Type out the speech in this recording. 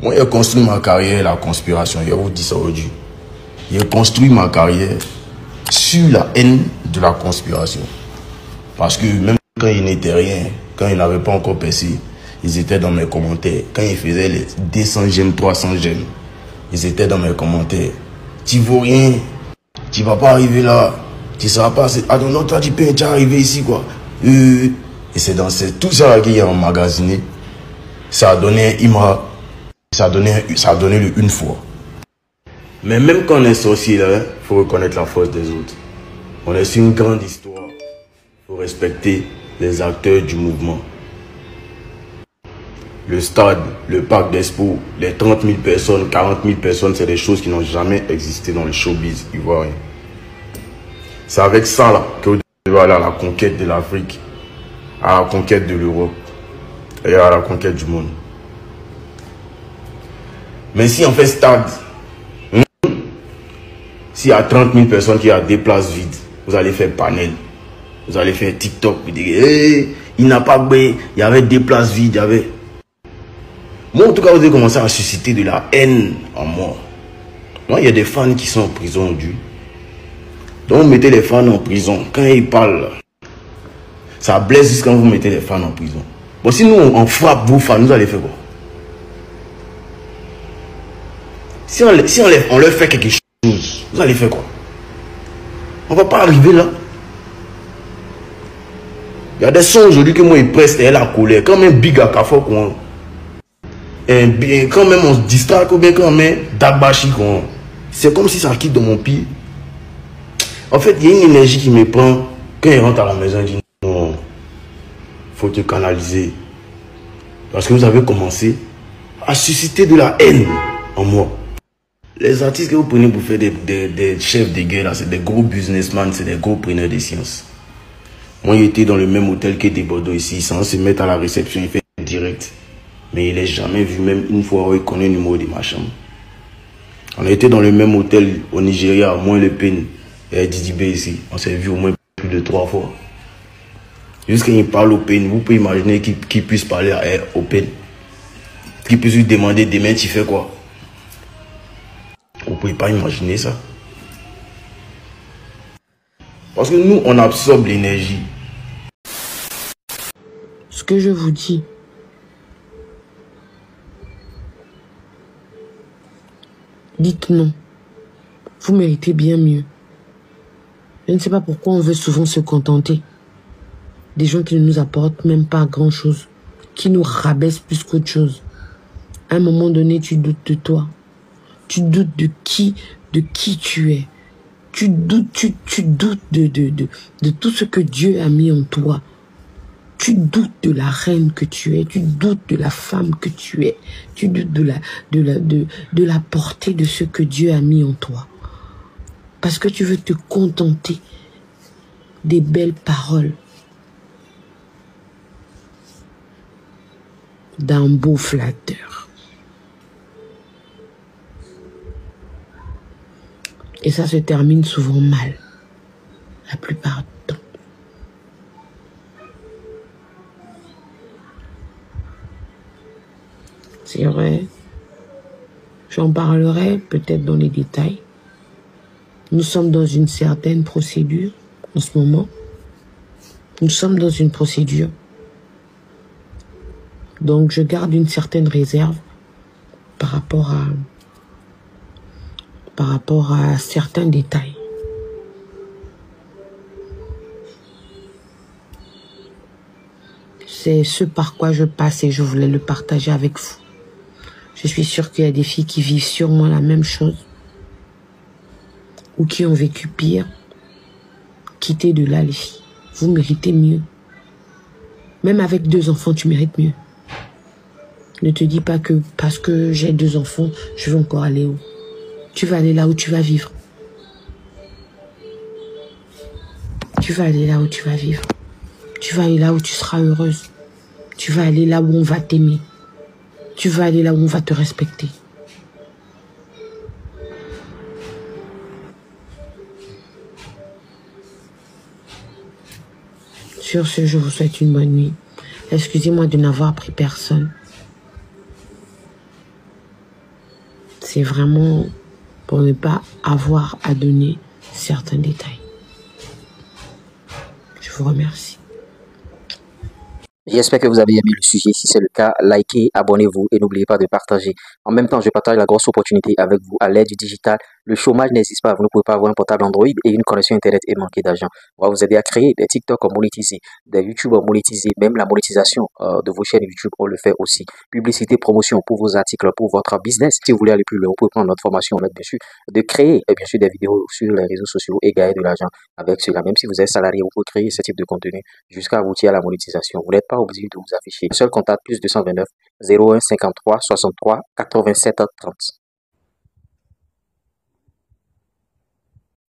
Moi, j'ai construit ma carrière, la conspiration. Je vous dis ça aujourd'hui. J'ai construit ma carrière sur la haine de la conspiration. Parce que même quand ils n'étaient rien, quand ils n'avaient pas encore percé, ils étaient dans mes commentaires. Quand ils faisaient les 200 j'aime, 300 j'aime, ils étaient dans mes commentaires. Tu vaux rien, tu vas pas arriver là, tu seras pas... Ah non, toi tu peux déjà arriver ici quoi. Et c'est dans tout ça là qu'il a emmagasiné. Ça a donné un Imra. Ça a donné le une fois. Mais même quand on est sorcier là, il faut reconnaître la force des autres. On est sur une grande histoire. Il faut respecter les acteurs du mouvement. Le stade, le parc d'Expo, les 30 000 personnes, 40 000 personnes, c'est des choses qui n'ont jamais existé dans le showbiz ivoirien. C'est avec ça là que vous devez aller à la conquête de l'Afrique, à la conquête de l'Europe et à la conquête du monde. Mais si on fait stade, s'il y a 30 000 personnes qui ont des places vides, vous allez faire panel, vous allez faire TikTok, vous direz, hey, il n'a pas bé, il y avait des places vides, il y avait... Moi, en tout cas, vous avez commencé à susciter de la haine en moi. Moi, il y a des fans qui sont en prison aujourd'hui. Donc, vous mettez les fans en prison. Quand ils parlent, ça blesse juste quand vous mettez les fans en prison. Bon, si nous, on frappe vos fans, vous allez faire quoi? Si on leur fait quelque chose, vous allez faire quoi? On ne va pas arriver là. Il y a des sons aujourd'hui que moi, ils pressent et la colère. Quand même, Big Akafo, quoi. Quand même on se distrait, ou bien quand même Dagbashi, c'est comme si ça quitte de mon pied. En fait, il y a une énergie qui me prend quand il rentre à la maison. Il dit non, faut te canaliser. Parce que vous avez commencé à susciter de la haine en moi. Les artistes que vous prenez pour faire des chefs de guerre, c'est des gros businessmen, c'est des gros preneurs de sciences. Moi, j'étais dans le même hôtel que des Bordeaux ici, sans se mettre à la réception, il fait direct. Mais il n'est jamais vu, même une fois où il connaît le numéro de ma chambre. On a été dans le même hôtel au Nigeria, moins le PEN et Didi B ici. On s'est vu au moins plus de 3 fois. Juste quand il parle au PEN, vous pouvez imaginer qu'il puisse parler au PEN. Qu'il puisse lui demander demain tu fais quoi. Vous ne pouvez pas imaginer ça. Parce que nous, on absorbe l'énergie. Ce que je vous dis, dites non. Vous méritez bien mieux. Je ne sais pas pourquoi on veut souvent se contenter. Des gens qui ne nous apportent même pas grand-chose. Qui nous rabaissent plus qu'autre chose. À un moment donné, tu doutes de toi. Tu doutes de qui tu es. Tu doutes de tout ce que Dieu a mis en toi. Tu doutes de la reine que tu es, tu doutes de la femme que tu es, tu doutes de la portée de ce que Dieu a mis en toi. Parce que tu veux te contenter des belles paroles, d'un beau flatteur. Et ça se termine souvent mal, la plupart du temps. C'est vrai, j'en parlerai peut-être dans les détails. Nous sommes dans une certaine procédure en ce moment. Nous sommes dans une procédure. Donc je garde une certaine réserve par rapport à certains détails. C'est ce par quoi je passe et je voulais le partager avec vous. Je suis sûre qu'il y a des filles qui vivent sûrement la même chose ou qui ont vécu pire. Quittez de là les filles. Vous méritez mieux. Même avec 2 enfants, tu mérites mieux. Ne te dis pas que parce que j'ai 2 enfants, je vais encore aller où. Tu vas aller là où tu vas vivre. Tu vas aller là où tu vas vivre. Tu vas aller là où tu seras heureuse. Tu vas aller là où on va t'aimer. Tu vas aller là où on va te respecter. Sur ce, je vous souhaite une bonne nuit. Excusez-moi de n'avoir pris personne. c'est vraiment pour ne pas avoir à donner certains détails. Je vous remercie. J'espère que vous avez aimé le sujet. Si c'est le cas, likez, abonnez-vous et n'oubliez pas de partager. En même temps, je partage la grosse opportunité avec vous à l'ère du digital. Le chômage n'existe pas. Vous ne pouvez pas avoir un portable Android et une connexion Internet et manquer d'argent. On va vous aider à créer des TikTok monétisés, des YouTube monétisés, même la monétisation de vos chaînes YouTube, on le fait aussi. Publicité, promotion pour vos articles, pour votre business. Si vous voulez aller plus loin, vous pouvez prendre notre formation, mettre bien sûr, de créer bien sûr des vidéos sur les réseaux sociaux et gagner de l'argent avec cela. Même si vous êtes salarié, vous pouvez créer ce type de contenu jusqu'à aboutir à la monétisation. Vous n'êtes pas obligé de vous afficher. Seul contact +229 01 53 63 87 30.